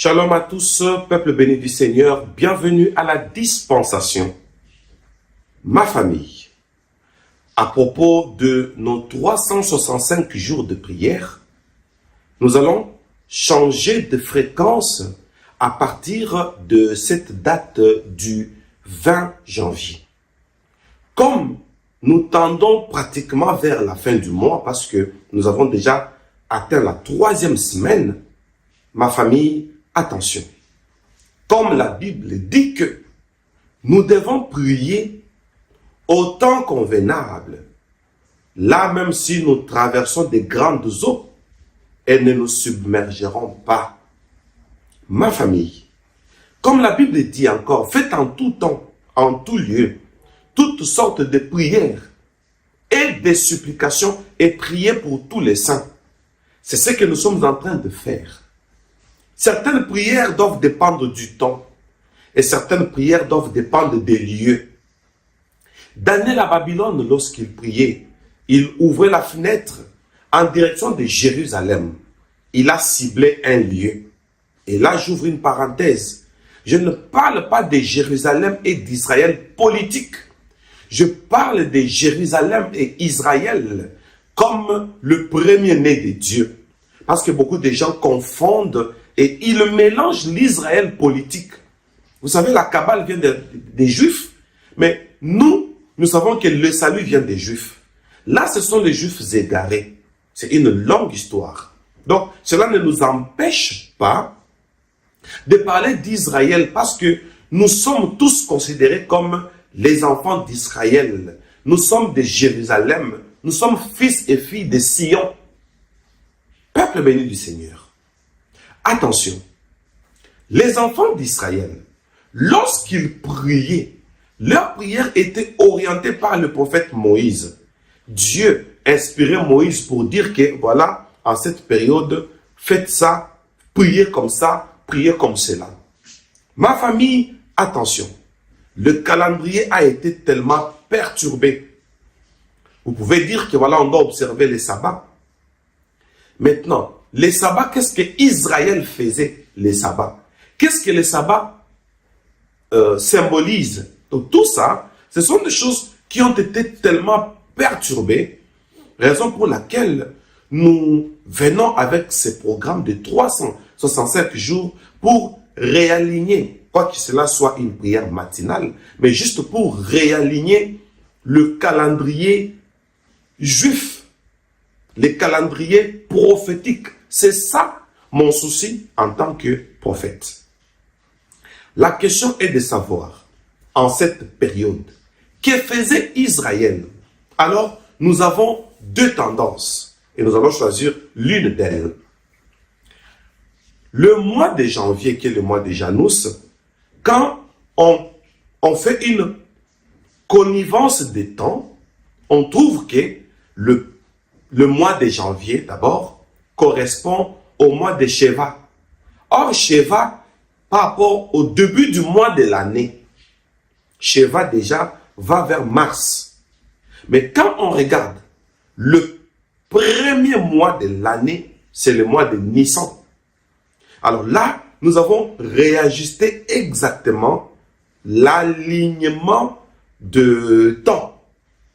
Shalom à tous, peuple béni du Seigneur, bienvenue à la dispensation. Ma famille, à propos de nos 365 jours de prière, nous allons changer de fréquence à partir de cette date du 20 janvier. Comme nous tendons pratiquement vers la fin du mois, parce que nous avons déjà atteint la 3e semaine, ma famille, attention. Comme la Bible dit que nous devons prier au temps convenable, là même si nous traversons des grandes eaux, elles ne nous submergeront pas. Ma famille, comme la Bible dit encore, faites en tout temps, en tout lieu, toutes sortes de prières et des supplications et priez pour tous les saints. C'est ce que nous sommes en train de faire. Certaines prières doivent dépendre du temps et certaines prières doivent dépendre des lieux. Daniel à Babylone, lorsqu'il priait, il ouvrait la fenêtre en direction de Jérusalem. Il a ciblé un lieu. Et là, j'ouvre une parenthèse. Je ne parle pas de Jérusalem et d'Israël politique. Je parle de Jérusalem et Israël comme le premier-né de Dieu. Parce que beaucoup de gens confondent et ils mélangent l'Israël politique. Vous savez, la Kabbale vient des Juifs, mais nous savons que le salut vient des Juifs. Là, ce sont les Juifs égarés. C'est une longue histoire. Donc, cela ne nous empêche pas de parler d'Israël parce que nous sommes tous considérés comme les enfants d'Israël. Nous sommes de Jérusalem. Nous sommes fils et filles de Sion. Peuple béni du Seigneur. Attention, les enfants d'Israël, lorsqu'ils priaient, leur prière était orientée par le prophète Moïse. Dieu inspirait Moïse pour dire que, voilà, en cette période, faites ça, priez comme ça, priez comme cela. Ma famille, attention, le calendrier a été tellement perturbé. Vous pouvez dire que, voilà, on doit observer les sabbats. Maintenant, les sabbats, qu'est-ce que Israël faisait, les sabbats? Qu'est-ce que les sabbats symbolisent? Donc tout ça, ce sont des choses qui ont été tellement perturbées, raison pour laquelle nous venons avec ce programme de 365 jours pour réaligner, quoi que cela soit une prière matinale, mais juste pour réaligner le calendrier juif, les calendriers prophétiques. C'est ça mon souci en tant que prophète. La question est de savoir, en cette période, que faisait Israël? Alors, nous avons deux tendances et nous allons choisir l'une d'elles. Le mois de janvier, qui est le mois de Janus, quand on fait une connivence des temps, on trouve que le mois de janvier, d'abord, correspond au mois de Sheva. Or, Sheva, par rapport au début du mois de l'année, Sheva déjà va vers mars. Mais quand on regarde, le premier mois de l'année, c'est le mois de Nissan. Alors là, nous avons réajusté exactement l'alignement de temps.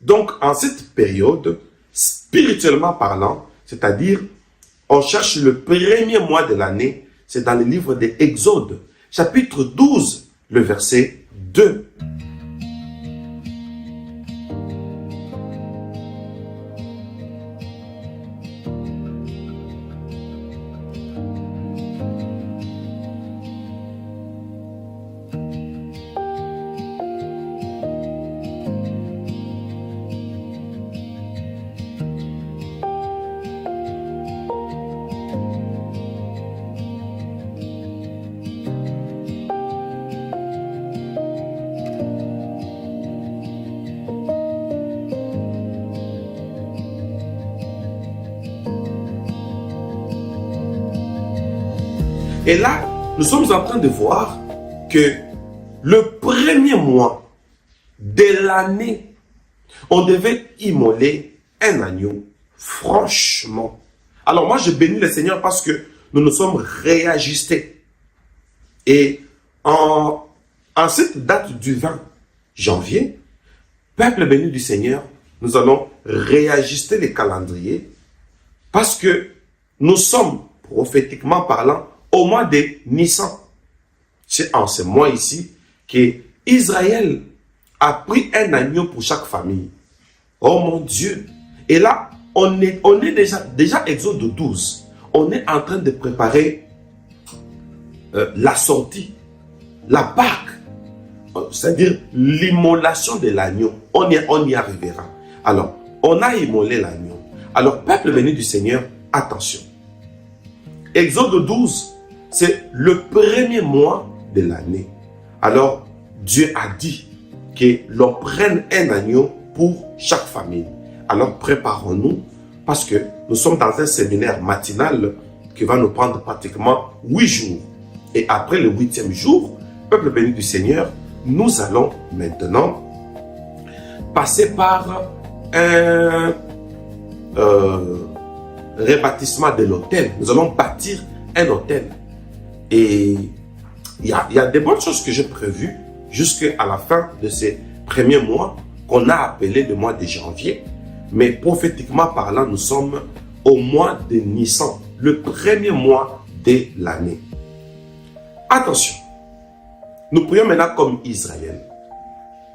Donc, en cette période, spirituellement parlant, c'est-à-dire, on cherche le premier mois de l'année, c'est dans le livre des Exodes, chapitre 12, le verset 2. Et là, nous sommes en train de voir que le premier mois de l'année, on devait immoler un agneau. Franchement. Alors moi, je bénis le Seigneur parce que nous nous sommes réajustés. Et en cette date du 20 janvier, peuple béni du Seigneur, nous allons réajuster les calendriers parce que nous sommes, prophétiquement parlant, au mois de Nissan. C'est en ce mois ici qu'Israël a pris un agneau pour chaque famille. Oh mon Dieu! Et là, on est déjà Exode 12. On est en train de préparer la sortie, la Pâque, c'est-à-dire l'immolation de l'agneau. On y arrivera. Alors, on a immolé l'agneau. Alors, peuple béni du Seigneur, attention. Exode 12, c'est le premier mois de l'année. Alors, Dieu a dit que l'on prenne un agneau pour chaque famille. Alors, préparons-nous parce que nous sommes dans un séminaire matinal qui va nous prendre pratiquement 8 jours. Et après le 8e jour, peuple béni du Seigneur, nous allons maintenant passer par un rebâtissement de l'hôtel. Nous allons bâtir un hôtel. Et il y a des bonnes choses que j'ai prévues jusqu'à la fin de ces premiers mois qu'on a appelé le mois de janvier. Mais prophétiquement parlant, nous sommes au mois de Nissan, le premier mois de l'année. Attention, nous prions maintenant comme Israël.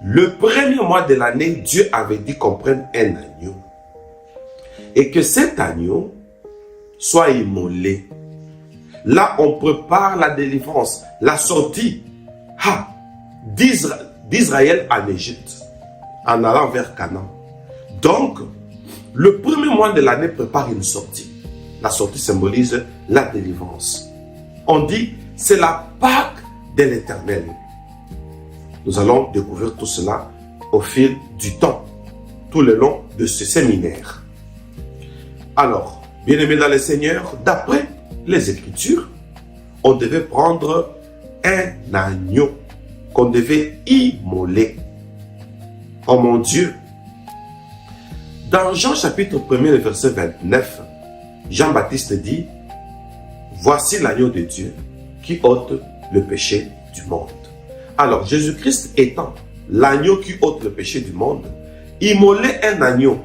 Le premier mois de l'année, Dieu avait dit qu'on prenne un agneau. Et que cet agneau soit immolé. Là, on prépare la délivrance, la sortie d'Israël en Égypte, en allant vers Canaan. Donc, le premier mois de l'année prépare une sortie. La sortie symbolise la délivrance. On dit, c'est la Pâque de l'Éternel. Nous allons découvrir tout cela au fil du temps, tout le long de ce séminaire. Alors, bien-aimés dans le Seigneur, d'après les Écritures, on devait prendre un agneau qu'on devait immoler. Oh mon Dieu! Dans Jean chapitre 1er, verset 29, Jean-Baptiste dit, « Voici l'agneau de Dieu qui ôte le péché du monde. » Alors, Jésus-Christ étant l'agneau qui ôte le péché du monde, immoler un agneau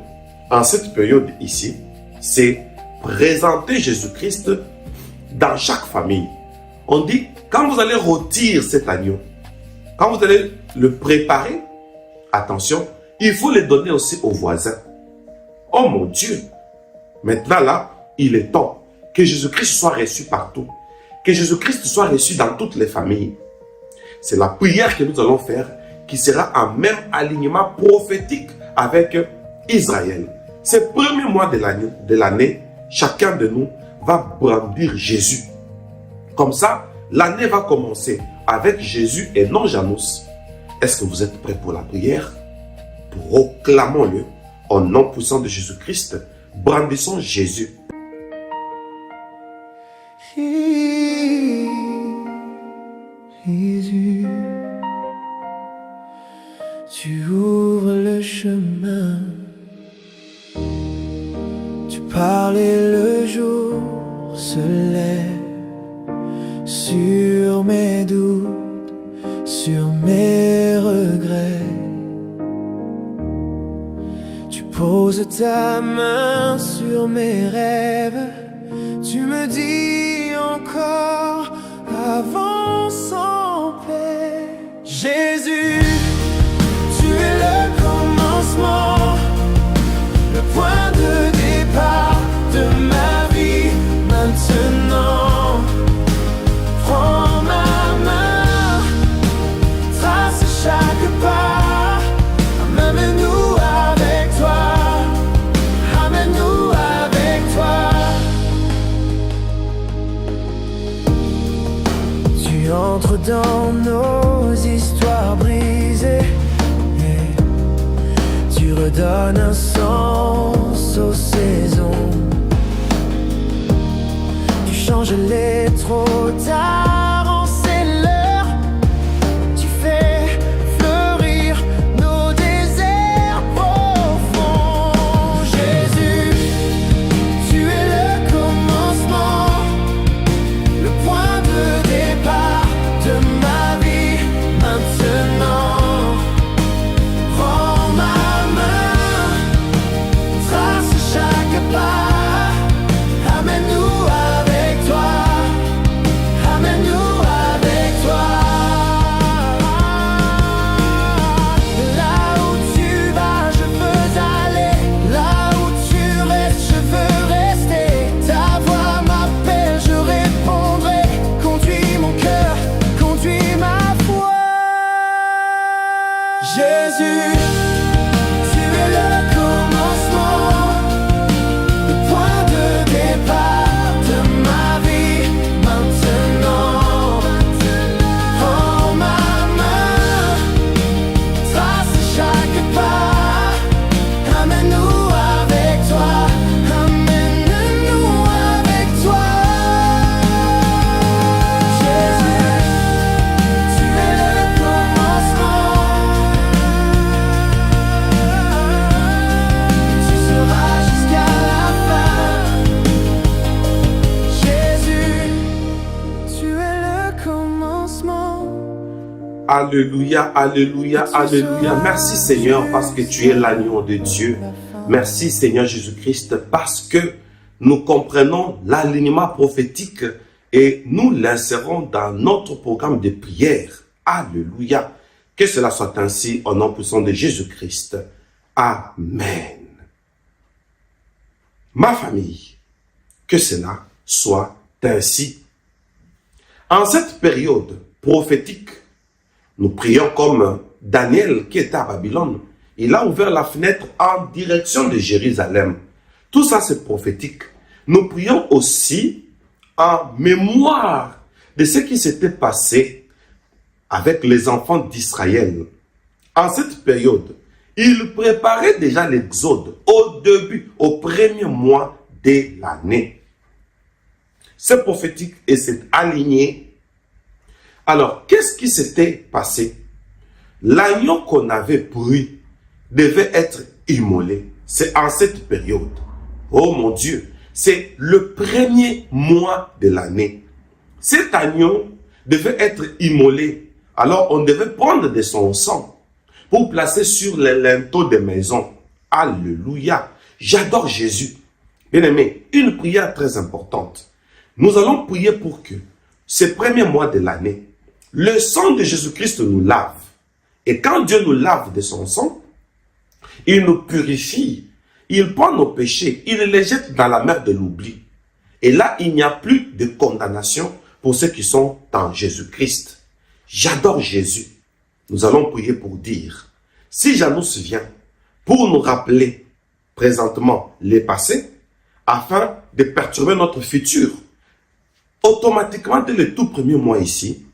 en cette période ici, c'est présenter Jésus-Christ dans chaque famille. On dit, quand vous allez rôtir cet agneau, quand vous allez le préparer, attention, il faut le donner aussi aux voisins. Oh mon Dieu! Maintenant là, il est temps que Jésus-Christ soit reçu partout. Que Jésus-Christ soit reçu dans toutes les familles. C'est la prière que nous allons faire qui sera en même alignement prophétique avec Israël. Ces premiers mois de l'année, chacun de nous va brandir Jésus. Comme ça, l'année va commencer avec Jésus et non Janus. Est-ce que vous êtes prêts pour la prière? Proclamons-le au nom puissant de Jésus-Christ. Brandissons Jésus. Jésus, tu ouvres le chemin, tu parles et le jour se lève sur mes doutes, sur mes regrets. Tu poses ta main sur mes rêves, tu me dis encore avance en paix. Jésus, tu es le commencement, le point de départ de ma vie. Maintenant, prends ma main, trace chaque pas, amène-nous avec toi, amène-nous avec toi. Tu entres dans nos histoires brisées et tu redonnes un sens aux saisons. Tu changes les trop tard en c'est l'heure. Tu fais fleurir nos déserts profonds. Jésus, tu es le commencement, le point de départ Jésus, tu es le commencement, le point de départ de ma vie. Maintenant, prends ma main, trace chaque pas, amène-nous avec toi, amène-nous avec toi. Jésus, tu es le commencement, tu seras jusqu'à la fin. Jésus, tu es le commencement. Alléluia, alléluia, alléluia. Merci Seigneur parce que tu es l'agneau de Dieu. Merci Seigneur Jésus-Christ parce que nous comprenons l'alignement prophétique et nous l'insérons dans notre programme de prière. Alléluia. Que cela soit ainsi au nom puissant de Jésus-Christ. Amen. Ma famille, que cela soit ainsi. En cette période prophétique, nous prions comme Daniel qui était à Babylone. Il a ouvert la fenêtre en direction de Jérusalem. Tout ça, c'est prophétique. Nous prions aussi en mémoire de ce qui s'était passé avec les enfants d'Israël. En cette période, ils préparaient déjà l'exode au début, au premier mois de l'année. C'est prophétique et c'est aligné. Alors, qu'est-ce qui s'était passé? L'agneau qu'on avait pris devait être immolé. C'est en cette période. Oh mon Dieu, c'est le premier mois de l'année. Cet agneau devait être immolé. Alors, on devait prendre de son sang pour placer sur les linteaux des maisons. Alléluia. J'adore Jésus. Bien-aimé, une prière très importante. Nous allons prier pour que ces premiers mois de l'année, le sang de Jésus-Christ nous lave. Et quand Dieu nous lave de son sang, il nous purifie. Il prend nos péchés, il les jette dans la mer de l'oubli. Et là, il n'y a plus de condamnation pour ceux qui sont en Jésus-Christ. J'adore Jésus. Nous allons prier pour dire, si Janus vient pour nous rappeler présentement les passés, afin de perturber notre futur, automatiquement, dès le tout premier mois ici,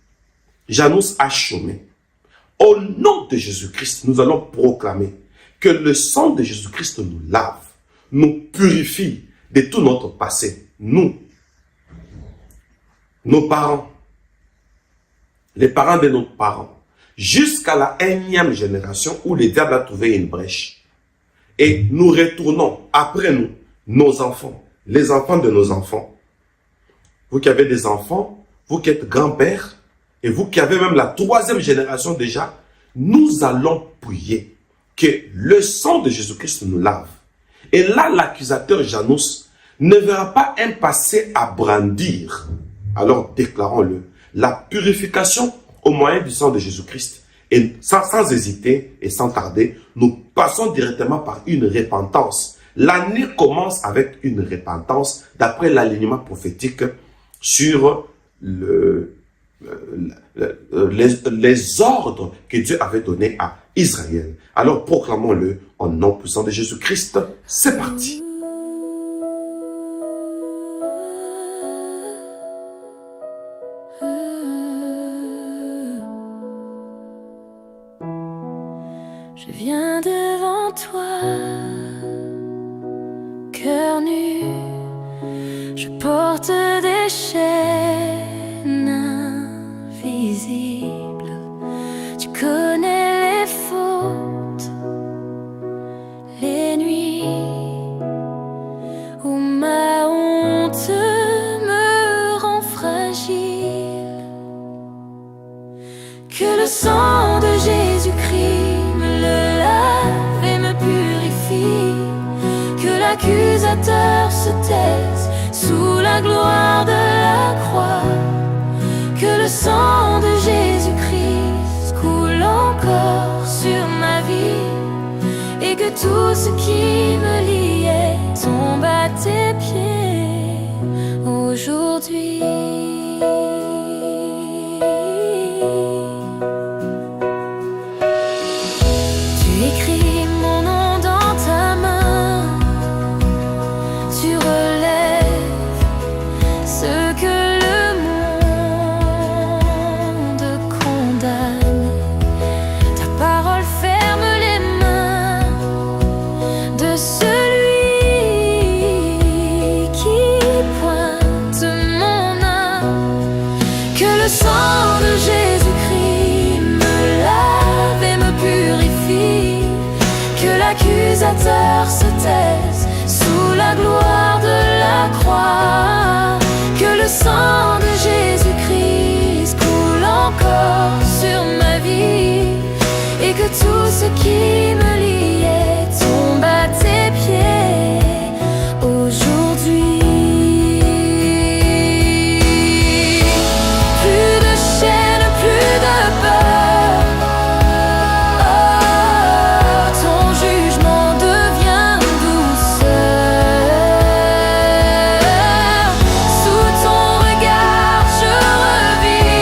Janus a chômé. Au nom de Jésus-Christ, nous allons proclamer que le sang de Jésus-Christ nous lave, nous purifie de tout notre passé. Nous, nos parents, les parents de nos parents, jusqu'à la 1e génération où le diable a trouvé une brèche. Et nous retournons après nous, nos enfants, les enfants de nos enfants. Vous qui avez des enfants, vous qui êtes grand-père, et vous qui avez même la 3e génération déjà, nous allons prier que le sang de Jésus-Christ nous lave. Et là, l'accusateur Janus ne verra pas un passé à brandir. Alors déclarons-le, la purification au moyen du sang de Jésus-Christ. Et sans hésiter et sans tarder, nous passons directement par une repentance. L'année commence avec une repentance d'après l'alignement prophétique sur les ordres que Dieu avait donnés à Israël. Alors proclamons-le au nom puissant de Jésus-Christ. C'est parti. Je viens devant toi, cœur nu, je porte des chaînes invisibles. Tu connais les fautes, les nuits où ma honte me rend fragile. Que le sang de Jésus-Christ me le lave et me purifie. Que l'accusateur se taise sous la gloire de la croix. Que le sang de Jésus-Christ coule encore sur ma vie. Et que tout ce qui me liait tombe à tes pieds aujourd'hui. l'accusateur se taise sous la gloire de la croix. Que le sang de Jésus-Christ coule encore sur ma vie, et que tout ce qui me liait tombe à tes pieds aujourd'hui. Plus de chaînes, plus de peur. Oh, ton jugement devient douceur. Sous ton regard je revis.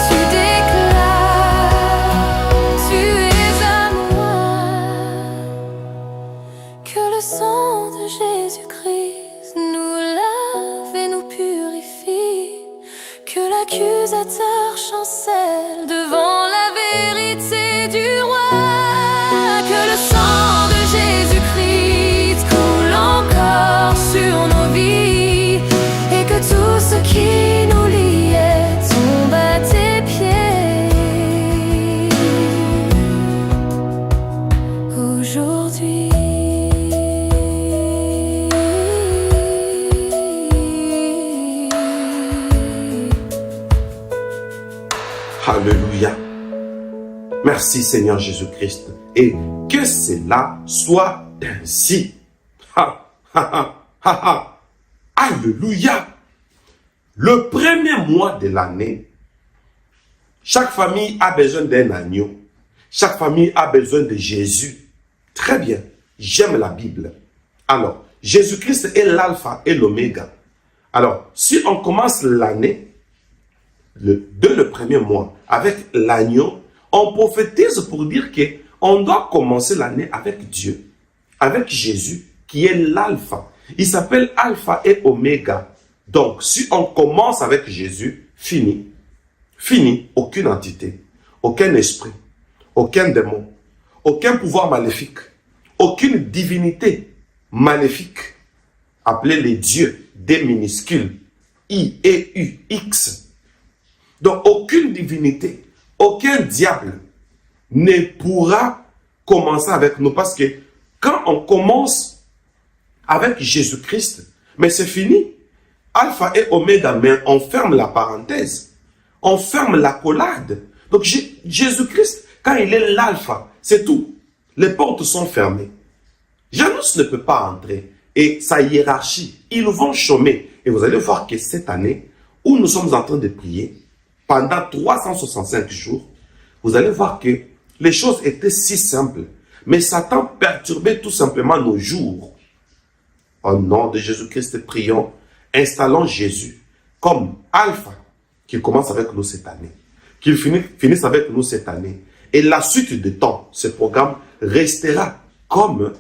Tu déclares, tu es à moi. Que le sang de Jésus-Christ nous lave et nous purifie. Que l'accusateur chancelle devant la vérité du roi. Que le sang de Jésus-Christ coule encore sur nos vies, et que tout ce qui nous liait tombe à tes pieds aujourd'hui. Alléluia. Merci Seigneur Jésus-Christ. Et que cela soit ainsi. Ha, ha, ha, ha, ha. Alléluia. Le premier mois de l'année, chaque famille a besoin d'un agneau. Chaque famille a besoin de Jésus. Très bien. J'aime la Bible. Alors, Jésus-Christ est l'alpha et l'oméga. Alors, si on commence l'année, dès le premier mois, avec l'agneau, on prophétise pour dire qu'on doit commencer l'année avec Dieu, avec Jésus, qui est l'alpha. Il s'appelle alpha et oméga. Donc, si on commence avec Jésus, fini. Fini, aucune entité, aucun esprit, aucun démon, aucun pouvoir maléfique, aucune divinité maléfique, appelée les dieux, des minuscules, I, E, U, X. Donc, aucune divinité, aucun diable ne pourra commencer avec nous. Parce que quand on commence avec Jésus-Christ, mais c'est fini. Alpha et Oméga, mais on ferme la parenthèse. On ferme l'accolade. Donc, Jésus-Christ, quand il est l'alpha, c'est tout. Les portes sont fermées. Janus ne peut pas entrer. Et sa hiérarchie, ils vont chômer. Et vous allez voir que cette année, où nous sommes en train de prier, pendant 365 jours, vous allez voir que les choses étaient si simples. Mais Satan perturbait tout simplement nos jours. Au nom de Jésus-Christ, prions, installons Jésus comme alpha, qui commence avec nous cette année, qu'il finisse avec nous cette année. Et la suite de temps, ce programme restera comme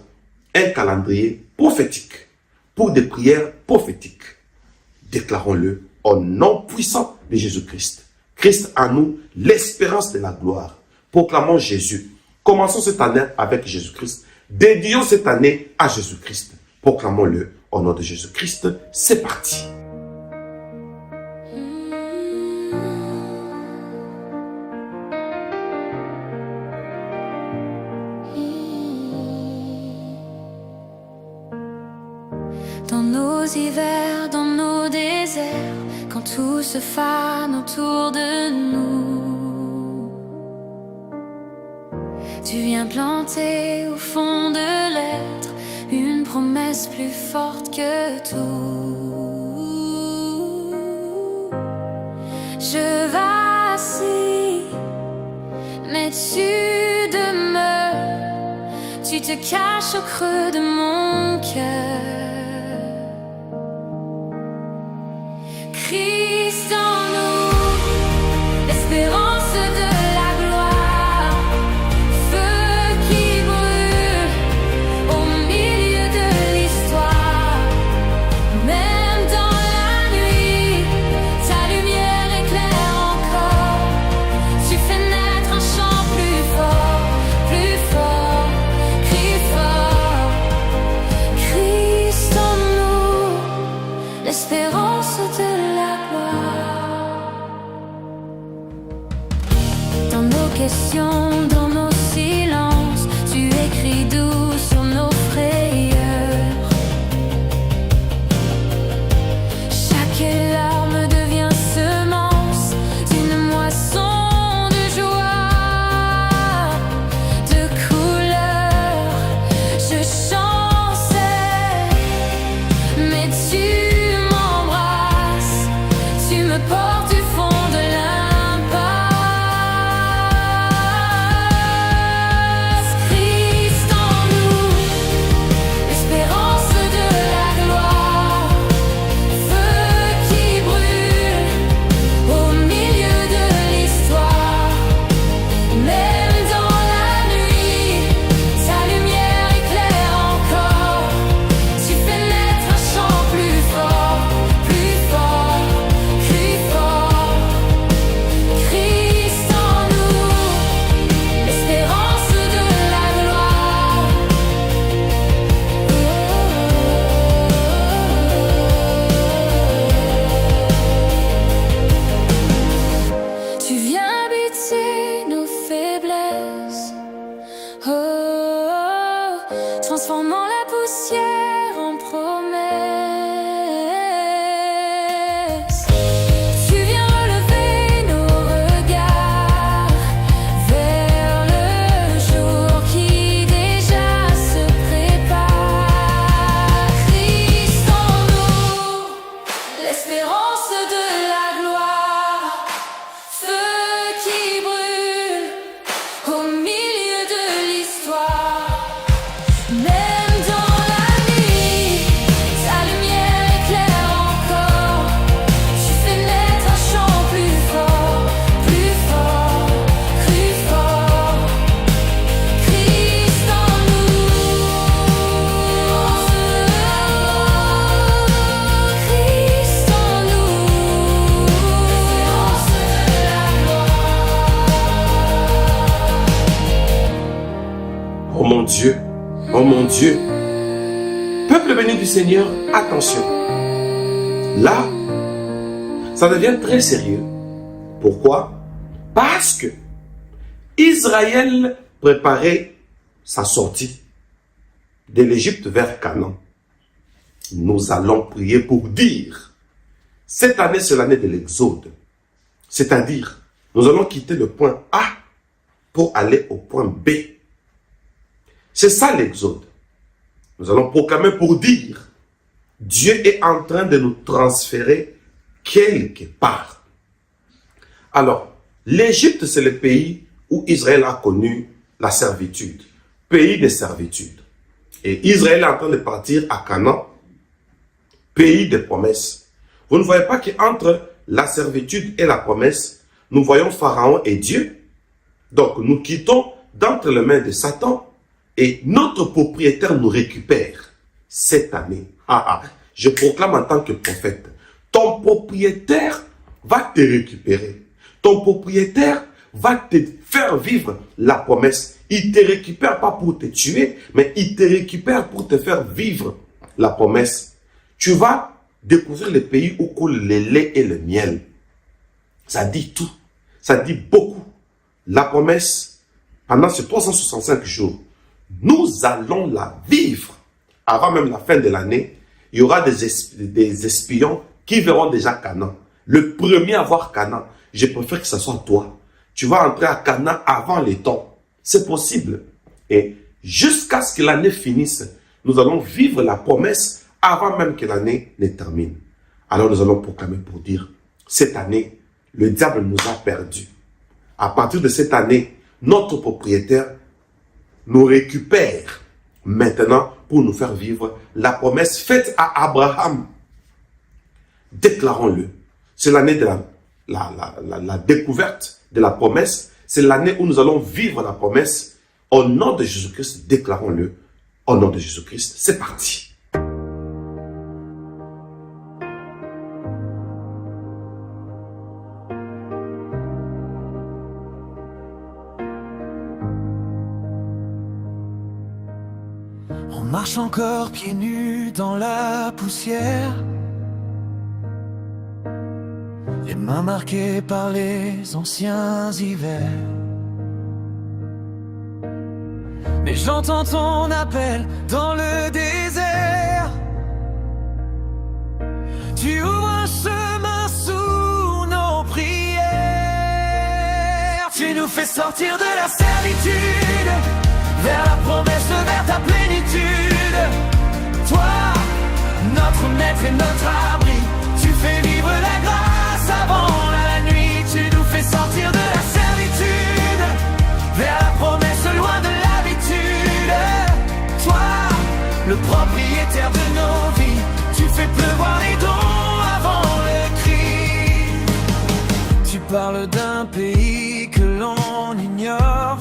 un calendrier prophétique, pour des prières prophétiques. Déclarons-le au nom puissant de Jésus-Christ. Christ en nous, l'espérance de la gloire. Proclamons Jésus. Commençons cette année avec Jésus-Christ. Dédions cette année à Jésus-Christ. Proclamons-le au nom de Jésus-Christ. C'est parti. Dans nos hivers, dans nos déserts, quand tout se fane autour de nous, tu viens planter au fond de l'être une promesse plus forte que tout. Je vacille, mais tu demeures, tu te caches au creux de mon cœur. Christ en nous, l'espérance de la gloire, feu qui brûle au milieu de l'histoire. Même dans la nuit, ta lumière éclaire encore. Tu fais naître un chant plus fort, crie fort. Christ en nous, l'espérance de la gloire. transformant la poussière en promesse. Tu viens relever nos regards vers le jour qui déjà se prépare. Christ en nous, l'espérance de la gloire, feu qui brûle au milieu de l'histoire. Même dans la nuit, ta lumière éclaire encore. Tu fais naître un chant plus fort, plus fort, plus fort. Christ en nous, Christ en nous, l'espérance de la gloire. Oh mon Dieu, oh mon Dieu. Peuple béni du Seigneur, attention. Là, ça devient très sérieux. Pourquoi? Parce que Israël préparait sa sortie de l'Égypte vers Canaan. Nous allons prier pour dire, cette année c'est l'année de l'Exode. C'est-à-dire, nous allons quitter le point A pour aller au point B. C'est ça l'Exode. Nous allons proclamer pour dire, Dieu est en train de nous transférer quelque part. Alors, l'Égypte, c'est le pays où Israël a connu la servitude. Pays de servitude. Et Israël est en train de partir à Canaan, pays de promesses. Vous ne voyez pas qu'entre la servitude et la promesse, nous voyons Pharaon et Dieu. Donc, nous quittons d'entre les mains de Satan et notre propriétaire nous récupère cette année. Je proclame en tant que prophète, ton propriétaire va te récupérer. Ton propriétaire va te faire vivre la promesse. Il ne te récupère pas pour te tuer, mais il te récupère pour te faire vivre la promesse. Tu vas découvrir le pays où coule le lait et le miel. Ça dit tout. Ça dit beaucoup. La promesse, pendant ces 365 jours, nous allons la vivre. Avant même la fin de l'année, il y aura des espions qui verront déjà Canaan. Le premier à voir Canaan, je préfère que ce soit toi. Tu vas entrer à Canaan avant les temps. C'est possible. Et jusqu'à ce que l'année finisse, nous allons vivre la promesse avant même que l'année ne termine. Alors nous allons proclamer pour dire, cette année, le diable nous a perdus. À partir de cette année, notre propriétaire nous récupère maintenant pour nous faire vivre la promesse faite à Abraham. Déclarons-le. C'est l'année de la découverte de la promesse. C'est l'année où nous allons vivre la promesse. Au nom de Jésus-Christ, déclarons-le. Au nom de Jésus-Christ, c'est parti. On marche encore pieds nus dans la poussière, les mains marquées par les anciens hivers. Mais j'entends ton appel dans le désert. Tu ouvres un chemin sous nos prières. Tu nous fais sortir de la servitude vers la promesse, vers ta plénitude. Toi, notre maître et notre abri, tu fais vivre la grâce avant la nuit. Tu nous fais sortir de la servitude vers la promesse, loin de l'habitude. Toi, le propriétaire de nos vies, tu fais pleuvoir les dons avant le cri. Tu parles d'un pays que l'on ignore,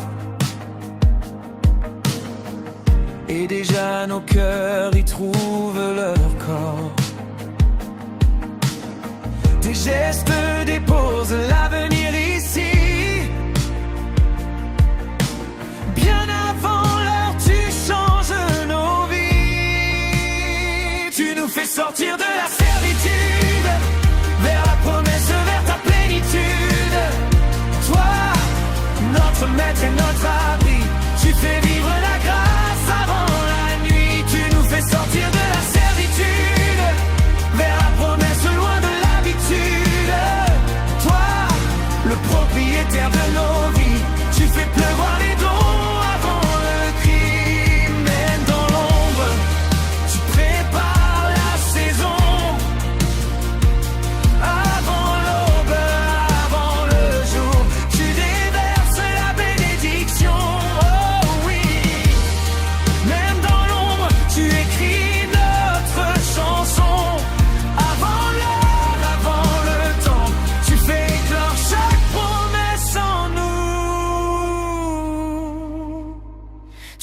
et déjà nos cœurs y trouvent leur corps. Tes gestes déposent l'avenir ici. Bien avant l'heure, tu changes nos vies. Tu nous fais sortir de la servitude vers la promesse, vers ta plénitude. Toi, notre maître et notre abri, tu fais vivre la grâce avant la nuit.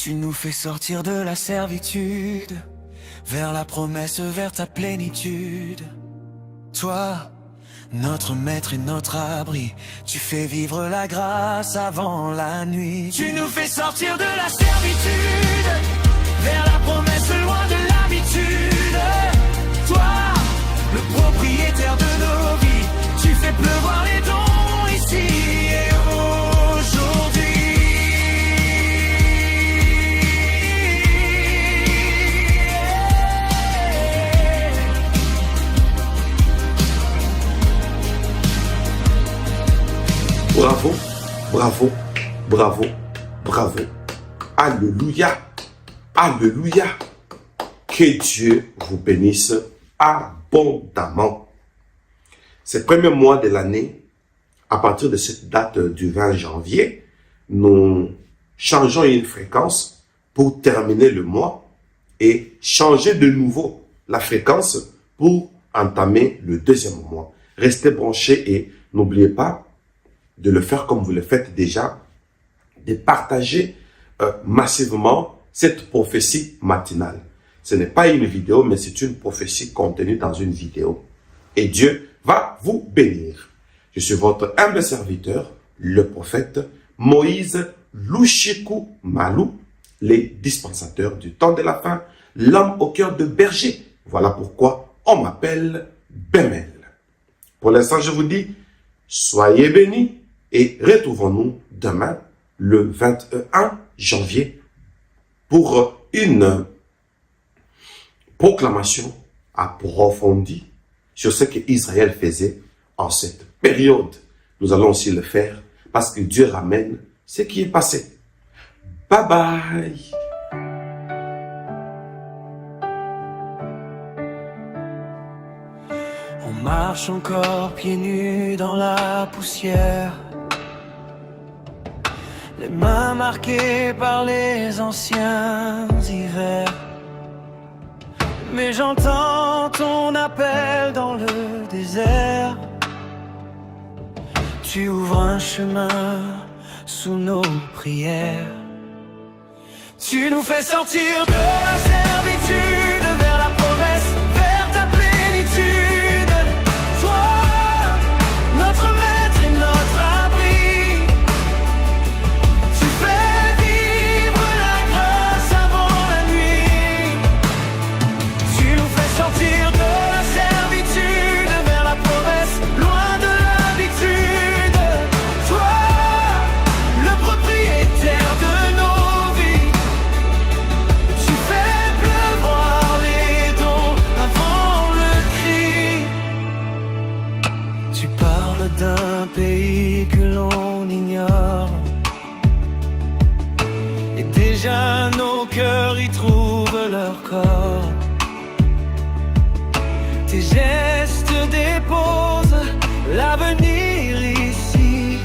Tu nous fais sortir de la servitude vers la promesse, vers ta plénitude. Toi, notre maître et notre abri, tu fais vivre la grâce avant la nuit. Tu nous fais sortir de la servitude vers la promesse, loin de l'habitude. Toi, le propriétaire de nos vies, tu fais pleuvoir les dons ici et aujourd'hui. Bravo, bravo, bravo, bravo. Alléluia, alléluia. Que Dieu vous bénisse abondamment. Ces premiers mois de l'année, à partir de cette date du 20 janvier, nous changeons une fréquence pour terminer le mois et changer de nouveau la fréquence pour entamer le deuxième mois. Restez branchés et n'oubliez pas de le faire comme vous le faites déjà, de partager massivement cette prophétie matinale. Ce n'est pas une vidéo, mais c'est une prophétie contenue dans une vidéo. Et Dieu va vous bénir. Je suis votre humble serviteur, le prophète Moïse Louchikou Malou, les dispensateurs du temps de la fin, l'homme au cœur de berger. Voilà pourquoi on m'appelle Bémel. Pour l'instant, je vous dis, soyez bénis et retrouvons-nous demain, le 21 janvier, pour une proclamation approfondie sur ce qu'Israël faisait en cette période. Nous allons aussi le faire parce que Dieu ramène ce qui est passé. Bye bye. On marche encore pieds nus dans la poussière, les mains marquées par les anciens hivers. Mais j'entends ton appel dans le désert. Tu ouvres un chemin sous nos prières. Tu nous fais sortir de la servitude vers la promesse, vers ta plénitude. Toi, notre maître et notre abri, tu fais vivre la grâce avant la nuit. Tu nous fais sortir de la servitude vers la promesse, loin de l'habitude. Toi, le propriétaire de nos vies, tu fais pleuvoir les dons avant le cri. Tu parles d'un pays que l'on ignore, et déjà nos cœurs y trouvent leur corps. Tes gestes déposent l'avenir ici.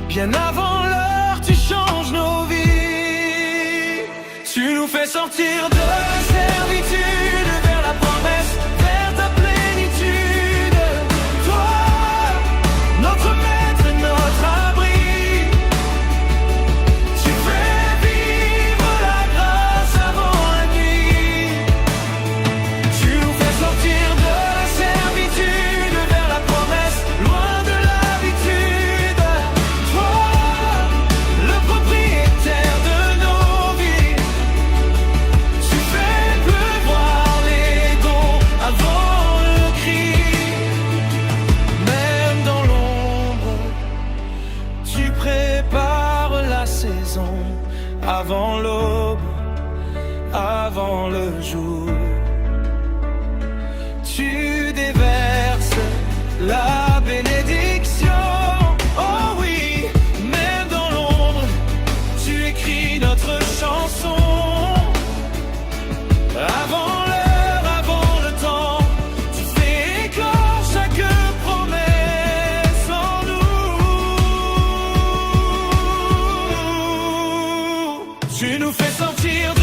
Bien avant l'heure, tu changes nos vies. Tu nous fais sortir de la servitude vers la promesse, vers ta plénitude. Toi, notre maître et notre abri, tu fais vivre la grâce avant la nuit. Tu nous fais sortir de la servitude vers la promesse, loin de l'habitude. Toi, le propriétaire de nos vies, tu fais pleuvoir les dons avant le cri. Même dans l'ombre, tu prépares la saison avant l'aube, avant le jour. Tu déverses la bénédiction. Oh oui, même dans l'ombre, tu écris notre chanson. Avant l'heure, avant le temps, tu fais éclore chaque promesse en nous. Tu nous fais sortir de